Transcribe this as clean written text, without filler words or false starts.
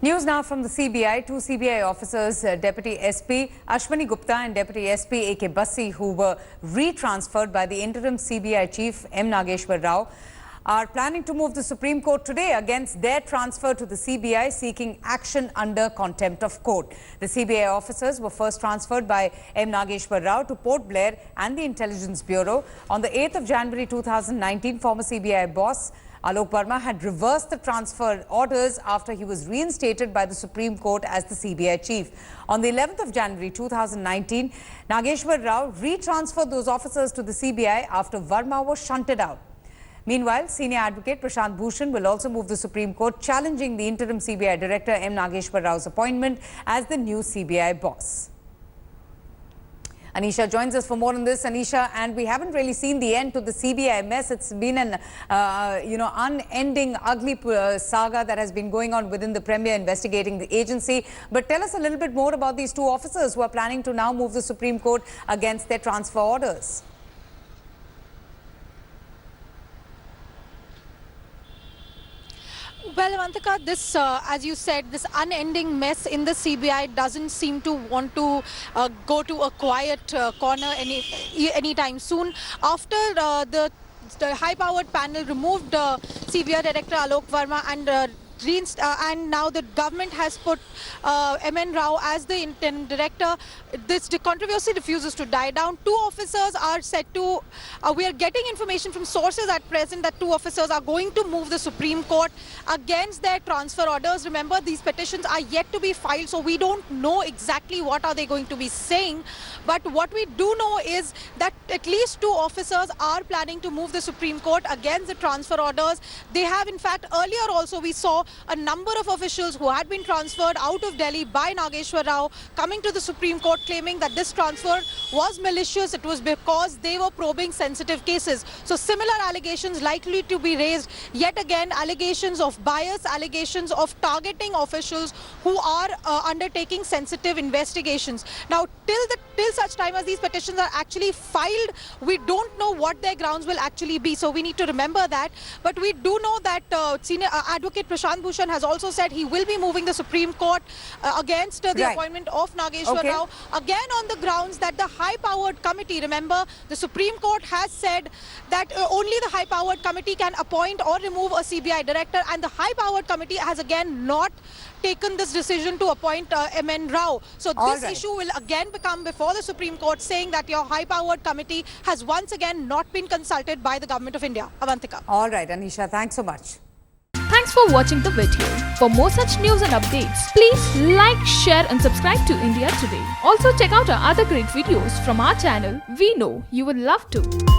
News now from the CBI. Two CBI officers, Deputy SP Ashwani Gupta and Deputy SP A.K. Bassi, who were retransferred by the interim CBI Chief M. Nageshwar Rao, are planning to move the Supreme Court today against their transfer to the CBI, seeking action under contempt of court. The CBI officers were first transferred by M. Nageshwar Rao to Port Blair and the Intelligence Bureau. On the 8th of January 2019, former CBI boss Alok Verma had reversed the transfer orders after he was reinstated by the Supreme Court as the CBI chief. On the 11th of January 2019, Nageshwar Rao retransferred those officers to the CBI after Verma was shunted out. Meanwhile, senior advocate Prashant Bhushan will also move the Supreme Court, challenging the interim CBI director M. Nageshwar Rao's appointment as the new CBI boss. Anisha joins us for more on this. Anisha, and we haven't really seen the end to the CBI mess. It's been an, unending, ugly saga that has been going on within the Premier investigating the agency. But tell us a little bit more about these two officers who are planning to now move the Supreme Court against their transfer orders. Well, Avantika, this, as you said, this unending mess in the CBI doesn't seem to want to go to a quiet corner anytime soon. After the high-powered panel removed CBI Director Alok Verma and now the government has put M.N. Rao as the interim director, this controversy refuses to die down. Two officers are said to, we are getting information from sources at present that two officers are going to move the Supreme Court against their transfer orders. Remember, these petitions are yet to be filed, so we don't know exactly what are they going to be saying. But what we do know is that at least two officers are planning to move the Supreme Court against the transfer orders. They have, in fact, earlier also we saw a number of officials who had been transferred out of Delhi by Nageshwar Rao coming to the Supreme Court claiming that this transfer was malicious. It was because they were probing sensitive cases. So similar allegations likely to be raised. Yet again, allegations of bias, allegations of targeting officials who are undertaking sensitive investigations. Now, till such time as these petitions are actually filed, we don't know what their grounds will actually be. So we need to remember that. But we do know that senior advocate Prashant Bhushan has also said he will be moving the Supreme Court against the appointment of Nageshwar Rao. Again, on the grounds that the high-powered committee, remember, the Supreme Court has said that only the high-powered committee can appoint or remove a CBI director, and the high-powered committee has again not taken this decision to appoint M.N. Rao. So this issue will again become before the Supreme Court, saying that your high-powered committee has once again not been consulted by the Government of India. Avantika. All right, Anisha, thanks so much. Thanks for watching the video. For more such news and updates, please like, share and subscribe to India Today. Also check out our other great videos from our channel. We know you would love to.